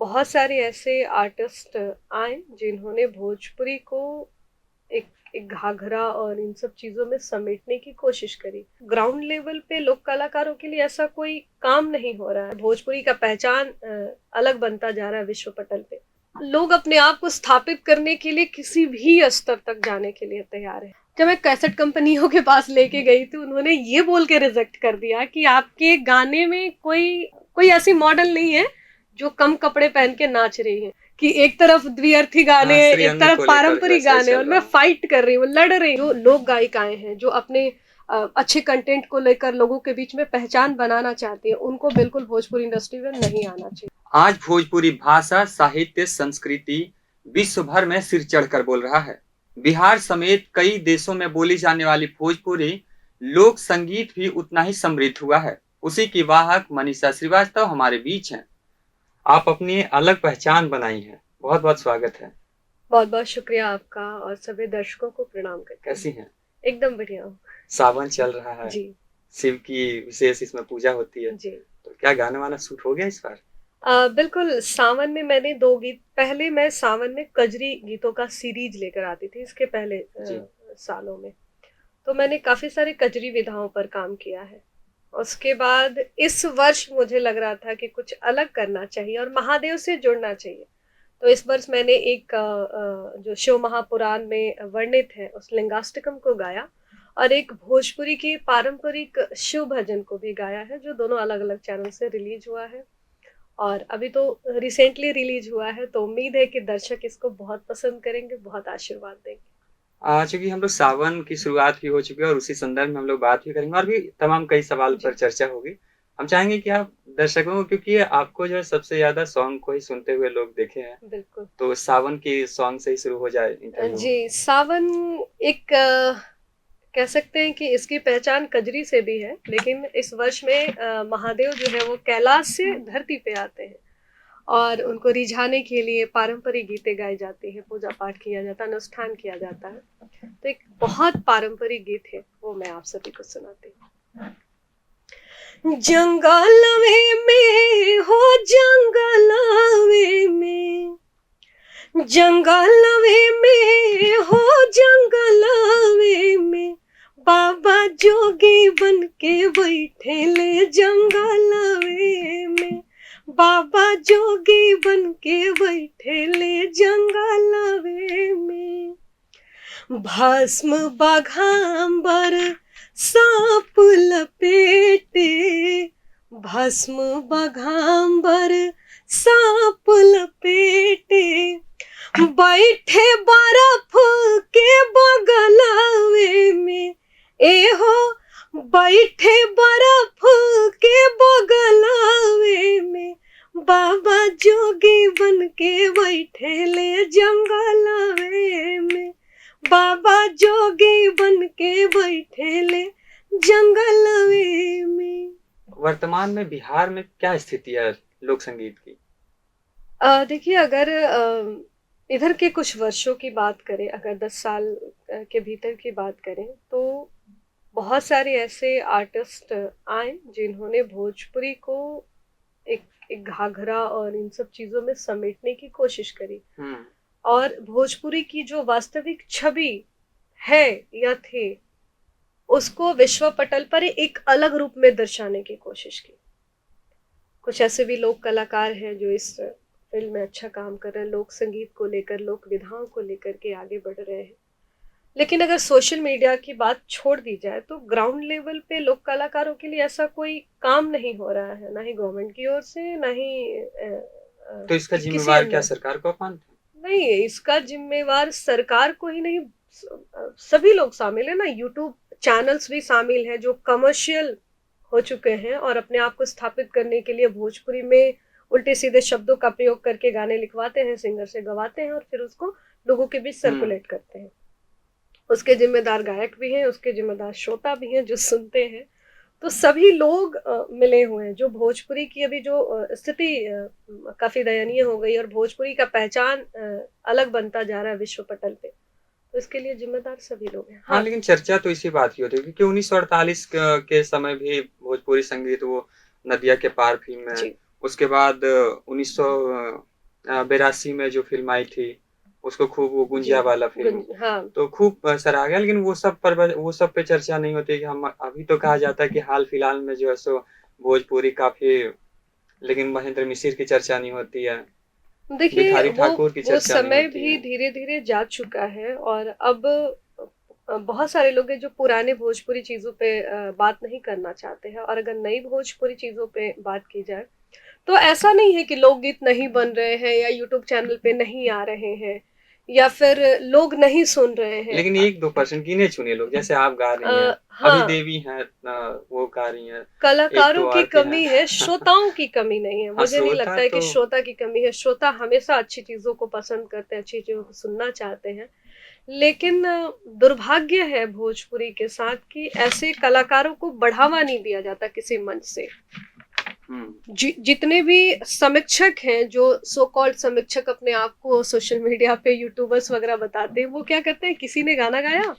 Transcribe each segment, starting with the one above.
बहुत सारे ऐसे आर्टिस्ट आए जिन्होंने भोजपुरी को एक एक घाघरा और इन सब चीज़ों में समेटने की कोशिश करी। ग्राउंड लेवल पे लोक कलाकारों के लिए ऐसा कोई काम नहीं हो रहा है। भोजपुरी का पहचान अलग बनता जा रहा है विश्व पटल पे। लोग अपने आप को स्थापित करने के लिए किसी भी स्तर तक जाने के लिए तैयार है। जब मैं कैसेट कंपनियों के पास लेके गई थी, उन्होंने ये बोल के रिजेक्ट कर दिया कि आपके गाने में कोई कोई ऐसी मॉडल नहीं है जो कम कपड़े पहन के नाच रही है, कि एक तरफ द्व्यर्थी गाने हैं, एक तरफ पारंपरिक गाने, और मैं फाइट कर रही हूँ, लड़ रही हूँ। लोक गायिकाएं हैं जो अपने अच्छे कंटेंट को लेकर लोगों के बीच में पहचान बनाना चाहती है, उनको बिल्कुल भोजपुरी इंडस्ट्री में नहीं आना चाहिए। आज भोजपुरी भाषा, साहित्य, संस्कृति विश्व भर में सिर चढ़कर बोल रहा है। बिहार समेत कई देशों में बोली जाने वाली भोजपुरी लोक संगीत भी उतना ही समृद्ध हुआ है। उसी की वाहक मनीषा श्रीवास्तव हमारे बीच हैं। आप अपनी अलग पहचान बनाई हैं, बहुत बहुत स्वागत है। बहुत बहुत शुक्रिया आपका, और सभी दर्शकों को प्रणाम करते हैं। कैसी हैं? एकदम बढ़िया हूँ। सावन चल रहा है जी, शिव की विशेष इसमें पूजा होती है जी। तो क्या गाने वाला शूट हो गया इस बार? बिल्कुल, सावन में मैंने 2 गीत, पहले मैं सावन में कजरी गीतों का सीरीज लेकर आती थी इसके पहले सालों में। तो मैंने काफ़ी सारे कजरी विधाओं पर काम किया है। उसके बाद इस वर्ष मुझे लग रहा था कि कुछ अलग करना चाहिए और महादेव से जुड़ना चाहिए। तो इस वर्ष मैंने एक जो शिव महापुराण में वर्णित है उस लिंगाष्टकम को गाया, और एक भोजपुरी की पारंपरिक शिव भजन को भी गाया है, जो दोनों अलग-अलग चैनल से रिलीज हुआ है। और अभी तो रिसेंटली रिलीज हुआ है, तो उम्मीद है कि दर्शक इसको बहुत पसंद करेंगे, बहुत आशीर्वाद देंगे। चूंकि हम लोग सावन की शुरुआत भी हो चुकी है और उसी संदर्भ में हम लोग बात भी करेंगे और भी तमाम कई सवाल पर चर्चा होगी। हम चाहेंगे कि आप दर्शकों को, क्योंकि आपको जो है सबसे ज्यादा सॉन्ग को ही सुनते हुए लोग देखे हैं, बिल्कुल, तो सावन की सॉन्ग से ही शुरू हो जाए इंटरव्यू। जी। सावन एक कह सकते हैं कि इसकी पहचान कजरी से भी है, लेकिन इस वर्ष में महादेव जो है वो कैलाश से धरती पे आते हैं, और उनको रिझाने के लिए पारंपरिक गीतें गाई जाती हैं, पूजा पाठ किया जाता है, अनुष्ठान किया जाता है। तो एक बहुत पारंपरिक गीत है, वो मैं आप सभी को सुनाती हूँ। जंगलवे में हो, जंगलवे में, जंगलवे में हो, जंगलवे में, बाबा जोगी बन के बैठे ले जंगलवे में, बाबा जोगी बन के बैठे ले जंगलवे में। भस्म बाघांबर सांप लपेटे, भस्म बाघांबर सांप लपेटे, बैठे बर्फ के बगलवे में, एहो बैठे बर्फ के बगलवे में, बाबा जोगी बन के बैठे ले जंगलवे में, बाबा जोगी बन के बैठे ले जंगलवे में। वर्तमान में बिहार में क्या स्थिति है लोक संगीत की? देखिए, अगर इधर के कुछ वर्षों की बात करें, अगर 10 साल के भीतर की बात करें, तो बहुत सारे ऐसे आर्टिस्ट आए जिन्होंने भोजपुरी को एक घाघरा और इन सब चीज़ों में समेटने की कोशिश करी, और भोजपुरी की जो वास्तविक छवि है या थी, उसको विश्व पटल पर एक अलग रूप में दर्शाने की कोशिश की। कुछ ऐसे भी लोक कलाकार हैं जो इस फील्ड में अच्छा काम कर रहे हैं, लोक संगीत को लेकर, लोक विधाओं को लेकर के आगे बढ़ रहे हैं। लेकिन अगर सोशल मीडिया की बात छोड़ दी जाए, तो ग्राउंड लेवल पे लोक कलाकारों के लिए ऐसा कोई काम नहीं हो रहा है, ना ही गवर्नमेंट की ओर से, ना ही तो इसका जिम्मेवार क्या सरकार को मानते हैं? नहीं, इसका जिम्मेवार सरकार को ही नहीं, सभी लोग शामिल है ना। यूट्यूब चैनल्स भी शामिल हैं जो कमर्शियल हो चुके हैं और अपने आप को स्थापित करने के लिए भोजपुरी में उल्टे सीधे शब्दों का प्रयोग करके गाने लिखवाते हैं, सिंगर से गवाते हैं और फिर उसको लोगों के बीच सर्कुलेट करते हैं। उसके जिम्मेदार गायक भी हैं, उसके जिम्मेदार श्रोता भी हैं जो सुनते हैं। तो सभी लोग मिले हुए हैं। जो भोजपुरी की अभी जो स्थिति काफ़ी दयनीय हो गई और भोजपुरी का पहचान अलग बनता जा रहा है विश्व पटल पे, तो इसके लिए जिम्मेदार सभी लोग हैं। हाँ, लेकिन चर्चा तो इसी बात की होती है क्योंकि 1948 के समय भी भोजपुरी संगीत वो नदिया के पार फिल्म में, उसके बाद 82 में जो फ़िल्म आई थी, उसको खूब वो जी, गुंजिया वाला फ़िल्म, हाँ। तो खूब सराहा गया, लेकिन वो सब पे चर्चा नहीं होती कि हम अभी तो कहा जाता है कि हाल-फिलहाल में जो है सो भोजपुरी काफ़ी, लेकिन महेंद्र मिश्र की चर्चा नहीं होती है, देखिए, भिखारी ठाकुर की वो चर्चा नहीं समय होती भी है। धीरे-धीरे जा चुका है और अब बहुत सारे लोग हैं जो पुराने भोजपुरी चीज़ों पे बात नहीं करना चाहते हैं और अगर नई भोजपुरी चीज़ों पे बात की जाए, तो ऐसा नहीं है कि लोकगीत नहीं बन रहे हैं या यूट्यूब चैनल पे नहीं आ रहे हैं या फिर लोग नहीं सुन रहे हैं। लेकिन 1-2% गिने-चुने लोग, जैसे आप गा रही हैं, अभी हाँ, देवी हैं, वो गा रही हैं, एक कलाकारों दो की और के हैं। कमी है, श्रोताओं की कमी नहीं है। हाँ, मुझे नहीं श्रोता लगता है कि तो श्रोता की कमी है, श्रोता हमेशा अच्छी चीज़ों को पसंद करते हैं, अच्छी चीज़ों को सुनना चाहते हैं। लेकिन दुर्भाग्य है भोजपुरी के साथ कि ऐसे कलाकारों को बढ़ावा नहीं दिया जाता किसी मंच से। हुँ, जितने भी समीक्षक हैं, जो सो कॉल्ड समीक्षक अपने आप को सोशल मीडिया पे यूट्यूबर्स वगैरह बताते हैं, वो क्या करते हैं, किसी ने गाना गाया,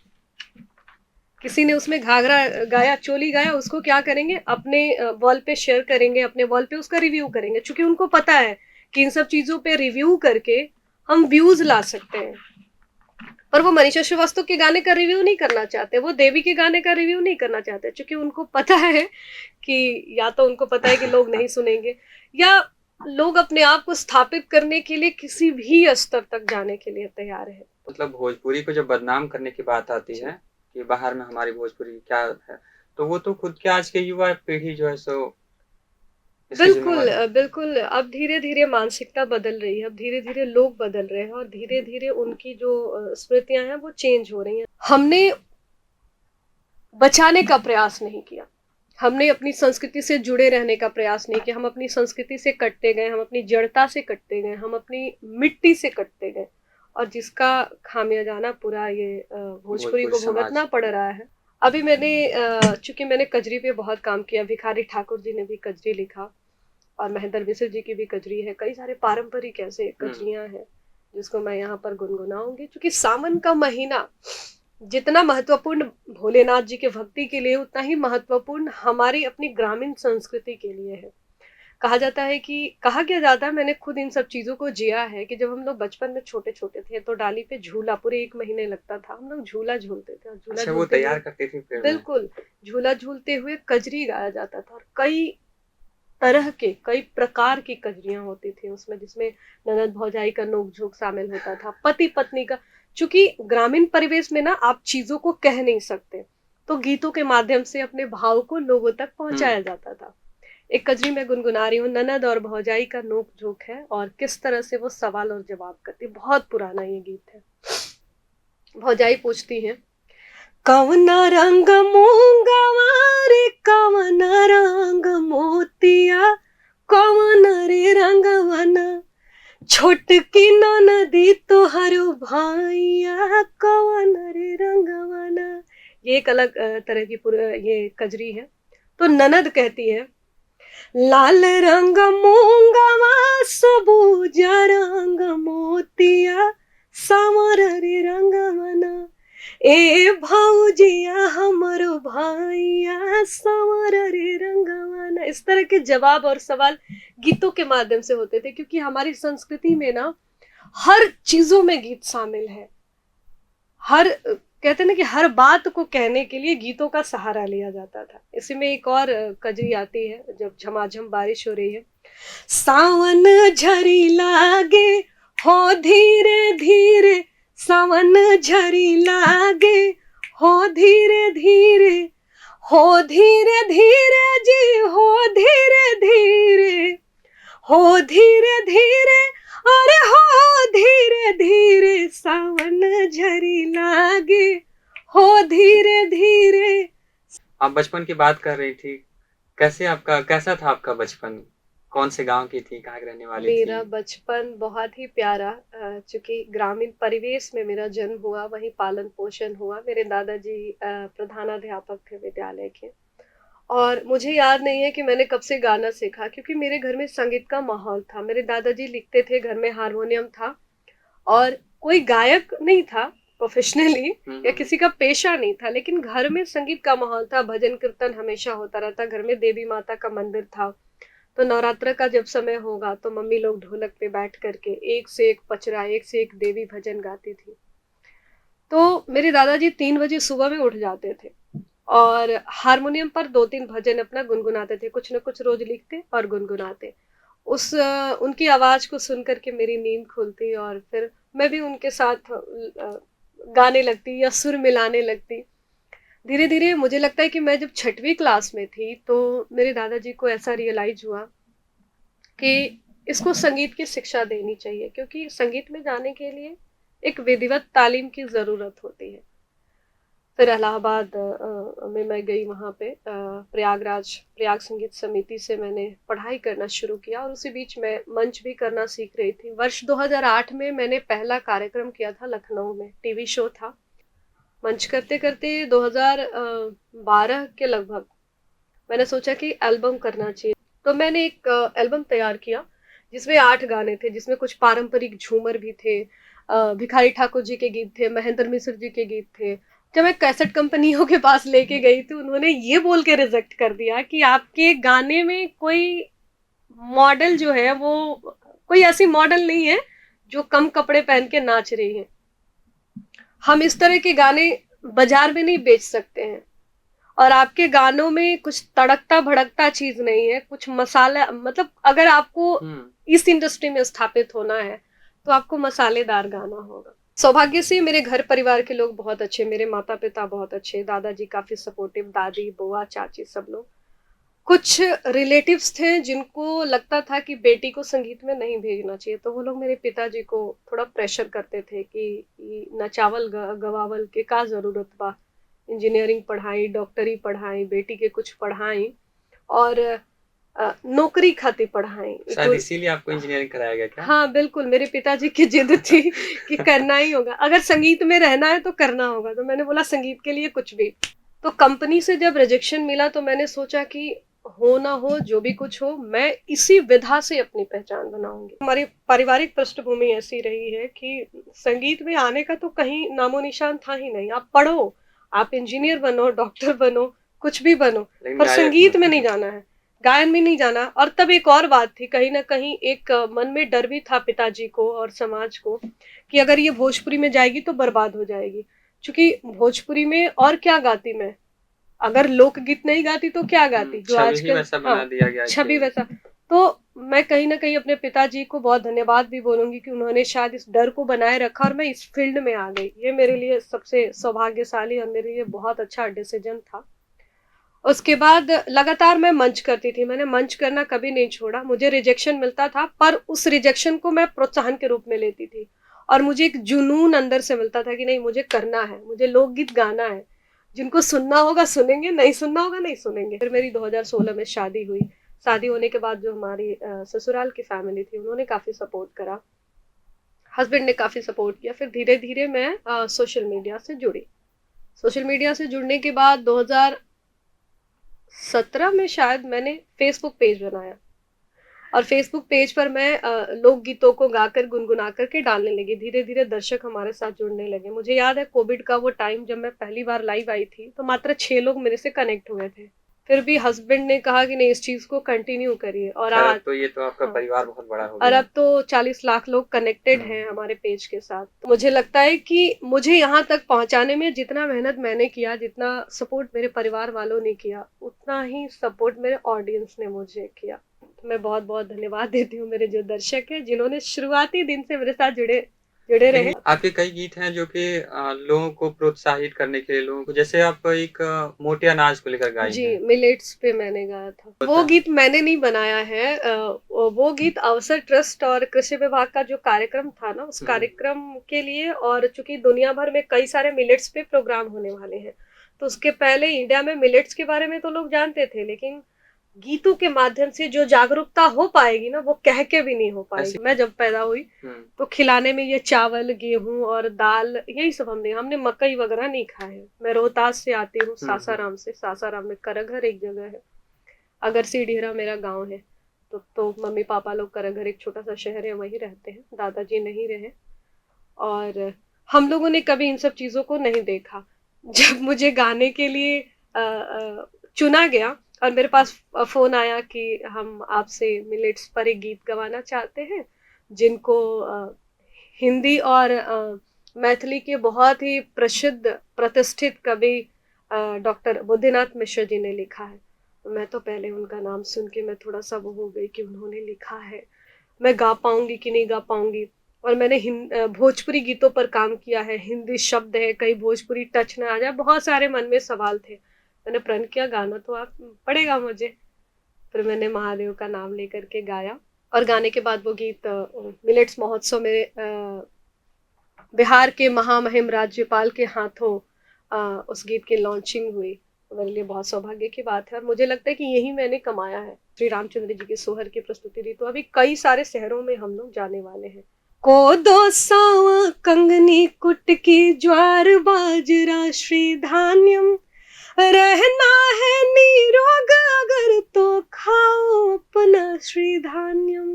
किसी ने उसमें घाघरा गाया, चोली गाया, उसको क्या करेंगे, अपने वॉल पे शेयर करेंगे, अपने वॉल पे उसका रिव्यू करेंगे, क्योंकि उनको पता है कि इन सब चीज़ों पे रिव्यू करके हम व्यूज़ ला सकते हैं। पर वो मनीषा श्रीवास्तव के गाने का रिव्यू नहीं करना चाहते, वो देवी के गाने का रिव्यू नहीं करना चाहते, क्योंकि उनको पता है कि या तो उनको पता है कि लोग नहीं सुनेंगे या लोग अपने आप को स्थापित करने के लिए किसी भी स्तर तक जाने के लिए तैयार है। मतलब भोजपुरी को जब बदनाम करने की बात आती जी। है, कि बाहर में हमारी भोजपुरी क्या है, तो वो तो खुद के आज के युवा पीढ़ी जो है सो इसकी बिल्कुल ज़िम्मेवारी। बिल्कुल, अब धीरे-धीरे मानसिकता बदल रही है, अब धीरे-धीरे लोग बदल रहे हैं और धीरे-धीरे उनकी जो स्मृतियाँ हैं वो चेंज हो रही हैं। हमने बचाने का प्रयास नहीं किया। हमने अपनी संस्कृति से जुड़े रहने का प्रयास नहीं किया। हम अपनी संस्कृति से कटते गए, हम अपनी जड़ता से कटते गए, हम अपनी मिट्टी से कटते गए और जिसका खामियाजाना पूरा ये भोजपुरी भोजपुरी को समाज। भुगतना पड़ रहा है। अभी मैंने चूँकि मैंने कजरी पे बहुत काम किया, भिखारी ठाकुर जी ने भी कजरी लिखा और महेंद्र मिश्र जी की भी कजरी है। कई सारे पारंपरिक ऐसे हुँ, कजरियाँ हैं, जिसको मैं यहाँ पर गुनगुनाऊँगी। चूँकि सावन का महीना जितना महत्वपूर्ण भोलेनाथ जी के भक्ति के लिए, उतना ही महत्वपूर्ण हमारी अपनी ग्रामीण संस्कृति के लिए है। कहा जाता है कि कहा क्या जाता है, मैंने खुद इन सब चीज़ों को जिया है कि जब हम लोग बचपन में छोटे-छोटे थे, तो डाली पे झूला पूरे 1 महीने लगता था। हम लोग झूला झूलते थे और झूला अच्छा वो झूलते हुए तैयार करती थी पेड़ में। बिल्कुल, झूला झूलते हुए कजरी गाया जाता था और कई तरह के, कई प्रकार की कजरियाँ होती थी उसमें, जिसमें ननद भौजाई का नोक-झोंक शामिल होता था, पति-पत्नी का। चूँकि ग्रामीण परिवेश में ना आप चीज़ों को कह नहीं सकते, तो गीतों के माध्यम से अपने भाव को लोगों तक हुँ, पहुँचाया जाता था। एक कजरी मैं गुनगुना रही हूँ, ननद और भौजाई का नोक-झोंक है और किस तरह से वो सवाल और जवाब करती है। बहुत पुराना ये गीत है। भौजाई पूछती हैं, कवना रंग मूंगवा रे कवना रंग मोतिया, कवन रे रंगवना, छोटकी नदी तोहरो भाइया, कवन रे रंगवना। ये एक अलग तरह की ये कजरी है। तो ननद कहती है, लाल रंग मूंगवा सबूज रंग मोतिया, सावर रे रंगवना, ए भौजिया हमरो भाइया, सावर रे रंगवना। इस तरह के जवाब और सवाल गीतों के माध्यम से होते थे, क्योंकि हमारी संस्कृति में ना हर चीजों में गीत शामिल है। हर कहते हैं ना कि हर बात को कहने के लिए गीतों का सहारा लिया जाता था। इसी में एक और कजरी आती है, जब झमाझम बारिश हो रही है, सावन झरी लागे हो धीरे धीरे, सावन झरी लागे हो धीरे धीरे, हो धीरे धीरे जी, हो धीरे धीरे, हो धीरे धीरे, अरे हो धीरे धीरे, सावन झरी लागे हो धीरे धीरे। आप बचपन की बात कर रही थी, कैसा था आपका बचपन? कौन से गाँव की थी? कहाँ की रहने वाली मेरा थी? बचपन बहुत ही प्यारा, चूँकि ग्रामीण परिवेश में मेरा जन्म हुआ, वहीं पालन-पोषण हुआ। मेरे दादाजी प्रधानाध्यापक थे विद्यालय के और मुझे याद नहीं है कि मैंने कब से गाना सीखा, क्योंकि मेरे घर में संगीत का माहौल था। मेरे दादाजी लिखते थे, घर में हारमोनियम था और कोई गायक नहीं था प्रोफ़ेशनली हुँ, या हुँ। किसी का पेशा नहीं था, लेकिन घर में संगीत का माहौल था, भजन कीर्तन हमेशा होता रहता, घर में देवी माता का मंदिर था। तो नवरात्र का जब समय होगा तो मम्मी लोग ढोलक पे बैठ करके एक से एक पचरा, एक से एक देवी भजन गाती थी। तो मेरे दादाजी 3 बजे सुबह में उठ जाते थे और हारमोनियम पर 2-3 भजन अपना गुनगुनाते थे, कुछ न कुछ रोज़ लिखते और गुनगुनाते। उनकी आवाज़ को सुन कर के मेरी नींद खुलती और फिर मैं भी उनके साथ गाने लगती या सुर मिलाने लगती। धीरे-धीरे मुझे लगता है कि मैं जब 6वीं क्लास में थी, तो मेरे दादाजी को ऐसा रियलाइज़ हुआ कि इसको संगीत की शिक्षा देनी चाहिए, क्योंकि संगीत में जाने के लिए एक विधिवत तालीम की ज़रूरत होती है। फिर इलाहाबाद में मैं गई, वहाँ पे प्रयाग संगीत समिति से मैंने पढ़ाई करना शुरू किया और उसी बीच मैं मंच भी करना सीख रही थी। वर्ष 2008 में मैंने पहला कार्यक्रम किया था लखनऊ में, टीवी शो था। मंच करते-करते 2012 के लगभग मैंने सोचा कि एल्बम करना चाहिए। तो मैंने एक एल्बम तैयार किया जिसमें 8 गाने थे, जिसमें कुछ पारंपरिक झूमर भी थे, भिखारी ठाकुर जी के गीत थे, महेंद्र मिश्र जी के गीत थे। जब मैं कैसेट कंपनियों के पास लेके गई तो उन्होंने ये बोल के रिजेक्ट कर दिया कि आपके गाने में कोई मॉडल जो है वो कोई ऐसी मॉडल नहीं है जो कम कपड़े पहन के नाच रही है। हम इस तरह के गाने बाजार में नहीं बेच सकते हैं और आपके गानों में कुछ तड़कता भड़कता चीज नहीं है, कुछ मसाला, मतलब अगर आपको इस इंडस्ट्री में स्थापित होना है तो आपको मसालेदार गाना होगा। सौभाग्य से मेरे घर परिवार के लोग बहुत अच्छे, मेरे माता पिता बहुत अच्छे, दादाजी काफी सपोर्टिव, दादी बुआ चाची सब लोग। कुछ रिलेटिव्स थे जिनको लगता था कि बेटी को संगीत में नहीं भेजना चाहिए, तो वो लोग मेरे पिताजी को थोड़ा प्रेशर करते थे कि नचावल गवावल के का जरूरत बा, इंजीनियरिंग पढ़ाई, डॉक्टरी पढ़ाई, बेटी के कुछ पढ़ाई और नौकरी खातिर पढ़ाई। शायद इसीलिए आपको इंजीनियरिंग कराया गया क्या? हाँ बिल्कुल, मेरे पिताजी की जिद थी कि करना ही होगा, अगर संगीत में रहना है तो करना होगा। तो मैंने बोला संगीत के लिए कुछ भी। तो कंपनी से जब रिजेक्शन मिला तो मैंने सोचा कि हो ना हो, जो भी कुछ हो, मैं इसी विधा से अपनी पहचान बनाऊंगी। हमारी पारिवारिक पृष्ठभूमि ऐसी रही है कि संगीत में आने का तो कहीं नामो निशान था ही नहीं। आप पढ़ो, आप इंजीनियर बनो, डॉक्टर बनो, कुछ भी बनो, पर संगीत में नहीं जाना है, गायन में नहीं जाना। और तब एक और बात थी, कहीं ना कहीं एक मन में डर भी था पिताजी को और समाज को कि अगर ये भोजपुरी में जाएगी तो बर्बाद हो जाएगी, क्योंकि भोजपुरी में और क्या गाती मैं, अगर लोकगीत नहीं गाती तो क्या गाती, जो आजकल वैसा बना दिया गया, छवि वैसा। तो मैं कहीं ना कहीं अपने पिताजी को बहुत धन्यवाद भी बोलूंगी कि उन्होंने शायद इस डर को बनाए रखा और मैं इस फील्ड में आ गई। ये मेरे लिए सबसे सौभाग्यशाली और मेरे लिए बहुत अच्छा डिसीजन था। उसके बाद लगातार मैं मंच करती थी, मैंने मंच करना कभी नहीं छोड़ा। मुझे रिजेक्शन मिलता था पर उस रिजेक्शन को मैं प्रोत्साहन के रूप में लेती थी और मुझे एक जुनून अंदर से मिलता था कि नहीं, मुझे करना है, मुझे लोकगीत गाना है, जिनको सुनना होगा सुनेंगे, नहीं सुनना होगा नहीं सुनेंगे। फिर मेरी 2016 में शादी हुई। शादी होने के बाद जो हमारी ससुराल की फैमिली थी उन्होंने काफ़ी सपोर्ट करा, हस्बैंड ने काफ़ी सपोर्ट किया। फिर धीरे धीरे मैं सोशल मीडिया से जुड़ी। सोशल मीडिया से जुड़ने के बाद 2017 में शायद मैंने फेसबुक पेज बनाया और फेसबुक पेज पर मैं लोकगीतों को गाकर गुनगुना करके डालने लगी। धीरे धीरे दर्शक हमारे साथ जुड़ने लगे। मुझे याद है कोविड का वो टाइम, जब मैं पहली बार लाइव आई थी तो मात्र 6 लोग मेरे से कनेक्ट हुए थे। फिर भी हस्बैंड ने कहा कि नहीं, इस चीज को कंटिन्यू करिए और आज तो ये तो आपका परिवार बहुत बड़ा हो और गया। अब तो 40 लाख लोग कनेक्टेड हैं हमारे पेज के साथ। तो मुझे लगता है कि मुझे यहाँ तक पहुँचाने में जितना मेहनत मैंने किया, जितना सपोर्ट मेरे परिवार वालों ने किया, उतना ही सपोर्ट मेरे ऑडियंस ने मुझे किया। तो मैं बहुत बहुत धन्यवाद देती हूँ मेरे जो दर्शक हैं, जिन्होंने शुरुआती दिन से मेरे साथ जुड़े रहे। आपके कई गीत हैं जो कि लोगों को प्रोत्साहित करने के लिए, लोगों को, जैसे आप एक मोटे अनाज को लेकर गाई जी, हैं। मिलेट्स पे मैंने गाया था। वो गीत मैंने नहीं बनाया है, वो गीत अवसर ट्रस्ट और कृषि विभाग का जो कार्यक्रम था ना, उस कार्यक्रम के लिए, और चूंकि दुनिया भर में कई सारे मिलेट्स पे प्रोग्राम होने वाले हैं, तो उसके पहले इंडिया में मिलेट्स के बारे में तो लोग जानते थे, लेकिन गीतों के माध्यम से जो जागरूकता हो पाएगी ना, वो कह के भी नहीं हो पाएगी। मैं जब पैदा हुई तो खिलाने में ये चावल, गेहूं और दाल, यही सब हमने मकई वगैरह नहीं खाए हैं। मैं रोहतास से आती हूँ, सासाराम से। सासाराम में करघर एक जगह है, अगर सीढ़ीरा मेरा गांव है। तो मम्मी पापा लोग करघर, एक छोटा सा शहर है, वहीं रहते हैं। दादाजी नहीं रहे और हम लोगों ने कभी इन सब चीजों को नहीं देखा। जब मुझे गाने के लिए चुना गया और मेरे पास फ़ोन आया कि हम आपसे मिलेट्स पर एक गीत गवाना चाहते हैं, जिनको हिंदी और मैथिली के बहुत ही प्रसिद्ध प्रतिष्ठित कवि डॉक्टर बुद्धिनाथ मिश्र जी ने लिखा है। मैं तो पहले उनका नाम सुन के मैं थोड़ा-सा वो हो गई कि उन्होंने लिखा है, मैं गा पाऊँगी कि नहीं गा पाऊँगी। और मैंने भोजपुरी गीतों पर काम किया है, हिंदी शब्द है, कहीं भोजपुरी टच ना आ जाए, बहुत सारे मन में सवाल थे। मैंने प्रण किया गाना तो पड़ेगा मुझे। फिर मैंने महादेव का नाम लेकर के गाया और गाने के बाद वो गीत मिलेट्स महोत्सव में बिहार के महामहिम राज्यपाल के हाथों उस गीत की लॉन्चिंग हुई। तो मेरे लिए बहुत सौभाग्य की बात है और मुझे लगता है कि यही मैंने कमाया है। श्री रामचंद्र जी के सोहर की प्रस्तुति दी, तो अभी कई सारे शहरों में हम लोग जाने वाले हैं। कोदो सावा कंगनी कुटकी ज्वार बाजरा श्री धान्यम, रहना है निरोग अगर तो खाओ अपना श्री धान्यम।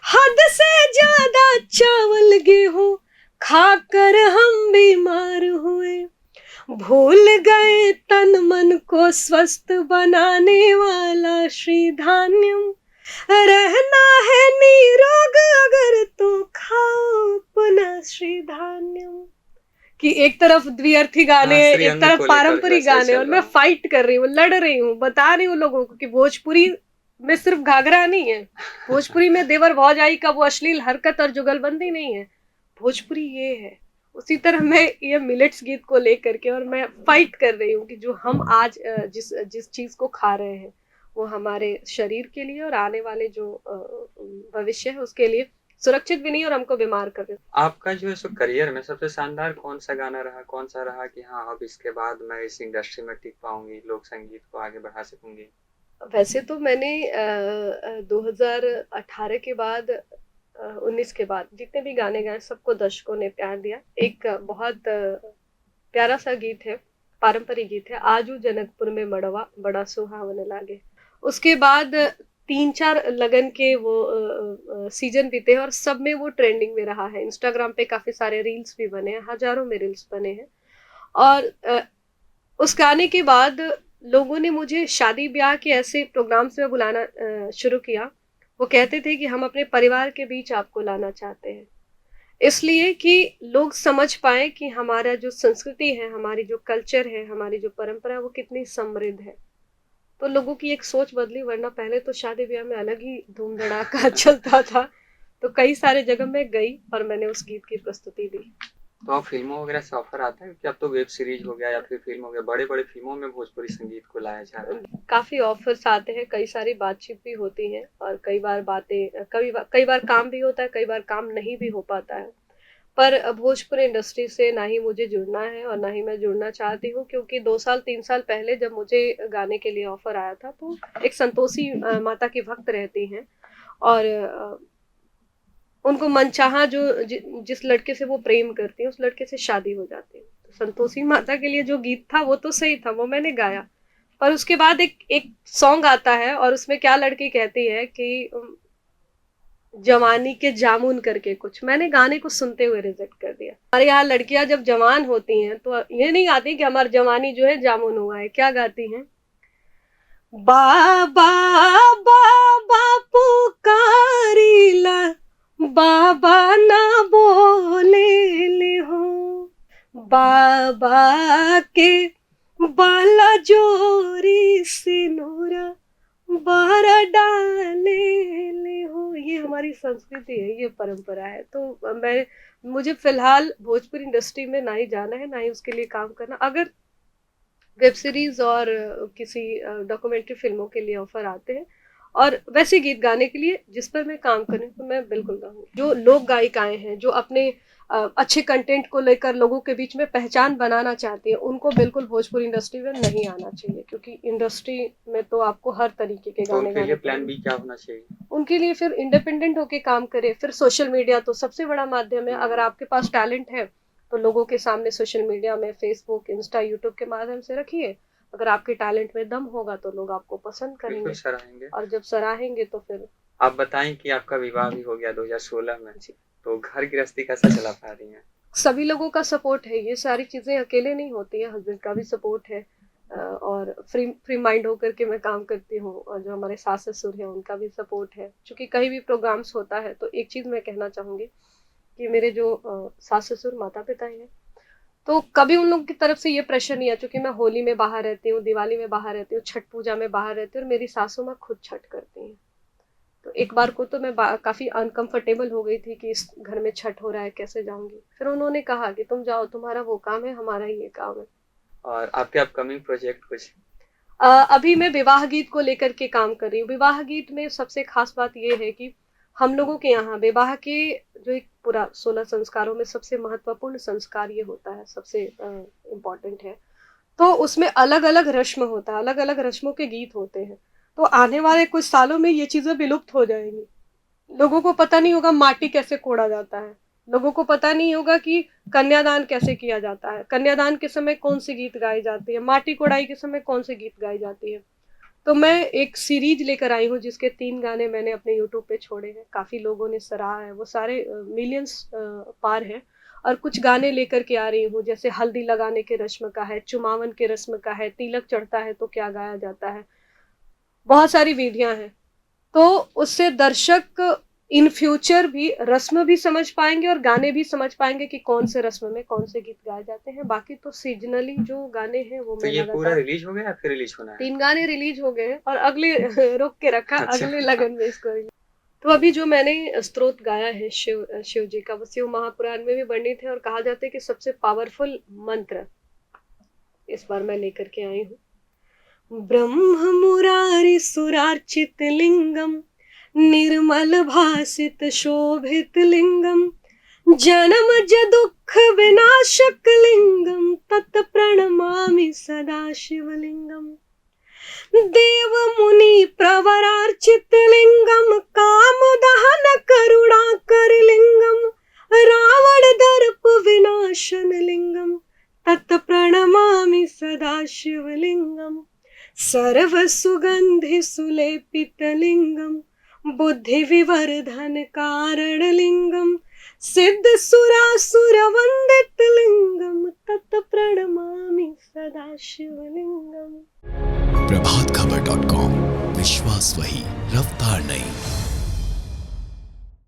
हद से ज्यादा चावल गेहूं खाकर हम बीमार हुए, भूल गए तन मन को स्वस्थ बनाने वाला श्री धान्यम। रहना है निरोग अगर तो खाओ अपना श्री धान्यम। कि एक तरफ द्व्यर्थी गाने, एक तरफ पारंपरिक गाने, और मैं फाइट कर रही हूँ, लड़ रही हूँ, बता रही हूँ लोगों को कि भोजपुरी में सिर्फ घाघरा नहीं है, भोजपुरी में देवर भौजाई का वो अश्लील हरकत और जुगलबंदी नहीं है, भोजपुरी ये है। उसी तरह मैं ये मिलेट्स गीत को लेकर के और मैं फाइट कर रही हूँ कि जो हम आज जिस जिस चीज को खा रहे हैं वो हमारे शरीर के लिए और आने वाले जो भविष्य है उसके लिए सुरक्षित भी नहीं और हमको बीमार कर रहे। आपका जो है सो करियर में सबसे शानदार कौन सा गाना रहा, कौन सा रहा कि हाँ अब इसके बाद मैं इस इंडस्ट्री में टिक पाऊंगी, लोक संगीत को आगे बढ़ा सकूंगी? वैसे तो मैंने 2018 के बाद 19 के बाद जितने भी गाने गाए सबको दर्शकों ने प्यार दिया। एक बहुत प्यारा सा गीत है, पारंपरिक गीत है, आजू जनकपुर में मड़वा बड़ा सुहावन लागे। उसके बाद 3-4 लगन के वो सीजन बीते हैं और सब में वो ट्रेंडिंग में रहा है। इंस्टाग्राम पे काफी सारे रील्स भी बने हैं, हजारों में रील्स बने हैं। और उस गाने के बाद लोगों ने मुझे शादी ब्याह के ऐसे प्रोग्राम्स में बुलाना शुरू किया। वो कहते थे कि हम अपने परिवार के बीच आपको लाना चाहते हैं, इसलिए कि लोग समझ पाए कि हमारा जो संस्कृति है, हमारी जो कल्चर है, हमारी जो परंपरा है वो कितनी समृद्ध है। तो लोगों की एक सोच बदली, वरना पहले तो शादी ब्याह में अलग ही धूम धड़ाका चलता था। तो कई सारे जगह मैं गई और मैंने उस गीत की प्रस्तुति दी। तो आप फिल्मों वगैरह से ऑफर आता है कि अब तो वेब सीरीज हो गया या फिर फिल्म हो गया, बड़े बड़े फिल्मों में भोजपुरी संगीत को लाया जा रहा है? काफी ऑफर्स आते हैं, कई सारी बातचीत भी होती है और कई बार बातें, कई बार काम भी होता है, कई बार काम नहीं भी हो पाता है। पर भोजपुरी इंडस्ट्री से ना ही मुझे जुड़ना है और ना ही मैं जुड़ना चाहती हूँ, क्योंकि 2-3 साल पहले जब मुझे गाने के लिए ऑफर आया था तो एक संतोषी माता की भक्त रहती हैं और उनको मनचाहा जिस लड़के से वो प्रेम करती हैं उस लड़के से शादी हो जाती है। तो संतोषी माता के लिए जो गीत था वो तो सही था, वो मैंने गाया। पर उसके बाद एक सॉन्ग आता है और उसमें क्या लड़की कहती है कि जवानी के जामुन करके कुछ, मैंने गाने को सुनते हुए रिजेक्ट कर दिया। हमारे यहाँ लड़कियां जब जवान होती हैं तो ये नहीं गाती कि हमारी जवानी जो है जामुन हुआ है, क्या गाती हैं? बाबा बाबा पुकारिला, बाबा ना बोले ले हो, बाबा के बाला जोरी से नोरा बारा डाले ले हो। ये हमारी संस्कृति है, ये परंपरा है। तो मुझे फिलहाल भोजपुरी इंडस्ट्री में ना ही जाना है, ना ही उसके लिए काम करना। अगर वेब सीरीज और किसी डॉक्यूमेंट्री फिल्मों के लिए ऑफर आते हैं और वैसे गीत गाने के लिए जिस पर मैं काम करूँ तो मैं बिल्कुल गाऊंगी। जो लोक गायिकाएं हैं जो अपने अच्छे कंटेंट को लेकर लोगों के बीच में पहचान बनाना चाहती है, उनको बिल्कुल भोजपुरी इंडस्ट्री में नहीं आना चाहिए, क्योंकि इंडस्ट्री में तो आपको हर तरीके के गाने गाने। प्लान बी क्या होना चाहिए उनके लिए? फिर इंडिपेंडेंट होके काम करे। फिर सोशल मीडिया तो सबसे बड़ा माध्यम है। अगर आपके पास टैलेंट है तो लोगों के सामने सोशल मीडिया में फेसबुक, इंस्टा, यूट्यूब के माध्यम से रखिए। अगर आपके टैलेंट में दम होगा तो लोग आपको पसंद करेंगे, सराहेंगे। और जब सराहेंगे तो फिर। आप बताएं कि आपका विवाह भी हो गया 2016 में, तो घर गृहस्थी कैसा चला पा रही है? सभी लोगों का सपोर्ट है, ये सारी चीजें अकेले नहीं होती है, हस्बैंड का भी सपोर्ट है, और फ्री माइंड होकर के मैं काम करती हूँ, और जो हमारे सास ससुर हैं उनका भी सपोर्ट है। क्योंकि कहीं भी प्रोग्राम्स होता है तो एक चीज़ मैं कहना चाहूँगी कि मेरे जो सास ससुर माता पिता हैं, तो कभी उन लोगों की तरफ से ये प्रेशर नहीं है। चूंकि मैं होली में बाहर रहती हूँ, दिवाली में बाहर रहती हूँ, छठ पूजा में बाहर रहती हूँ, और मेरी सासू माँ खुद छठ करती हैं। तो एक बार को तो मैं काफ़ी अनकंफर्टेबल हो गई थी कि इस घर में छठ हो रहा है, कैसे जाऊंगी। फिर उन्होंने कहा कि तुम जाओ, तुम्हारा वो काम है, हमारा ये काम है। और आपके अपकमिंग प्रोजेक्ट कुछ? अभी मैं विवाह गीत को लेकर के काम कर रही हूँ। विवाह गीत में सबसे खास बात ये है कि हम लोगों के यहाँ विवाह के जो एक पूरा 16 संस्कारों में सबसे महत्वपूर्ण संस्कार ये होता है, सबसे इम्पोर्टेंट है। तो उसमें अलग अलग रस्म होता है, अलग अलग रस्मों के गीत होते हैं। तो आने वाले कुछ सालों में ये चीजें विलुप्त हो जाएंगी। लोगों को पता नहीं होगा माटी कैसे कोड़ा जाता है, लोगों को पता नहीं होगा कि कन्यादान कैसे किया जाता है, कन्यादान के समय कौन सी गीत गाई जाती है, माटी कोड़ाई के समय कौन सी गीत गाई जाती है। तो मैं एक सीरीज लेकर आई हूँ जिसके 3 गाने मैंने अपने यूट्यूब पे छोड़े हैं, काफी लोगों ने सराहा है, वो सारे मिलियंस पार हैं। और कुछ गाने लेकर के आ रही हूँ, जैसे हल्दी लगाने के रस्म का है, चुमावन के रस्म का है, तिलक चढ़ता है तो क्या गाया जाता है, बहुत सारी विधियां हैं। तो उससे दर्शक इन फ्यूचर भी रस्म भी समझ पाएंगे और गाने भी समझ पाएंगे कि कौन से रस्म में कौन से गीत गाए जाते हैं। बाकी तो सीजनली जो गाने हैं वो तो मैं ये पूरा लगातार रिलीज हो गया या फिर रिलीज होना है? 3 गाने रिलीज हो गए हैं और अगले रोक के रखा, अच्छा। अगले लगन में इसको release। तो अभी जो मैंने स्तोत्र गाया है शिव जी का, वो शिव महापुराण में भी वर्णित है, और कहा जाता है कि सबसे पावरफुल मंत्र इस बार मैं लेकर के आई हूँ। ब्रह्म मुरारी सुरार्चित लिंगम, निर्मल भासित शोभित लिंगम, जन्म ज दुख विनाशक लिंगम, तत् प्रणमामि सदा शिवलिंगम। देव मुनि प्रवरार्चित लिंगम, काम दहन करुणाकर लिंगम, रावण दर्प विनाशन लिंगम, तत् प्रणमामि सदा शिवलिंगम। सर्व सुगंधि सुलेपित लिंगम, बुद्धि विवर्धन कारण लिंगम, सिद्ध सुरासुर वंदित लिंगम, तत् प्रणमामि सदा शिवलिंगम। प्रभातखबर.com, विश्वास वही, रफ्तार नहीं।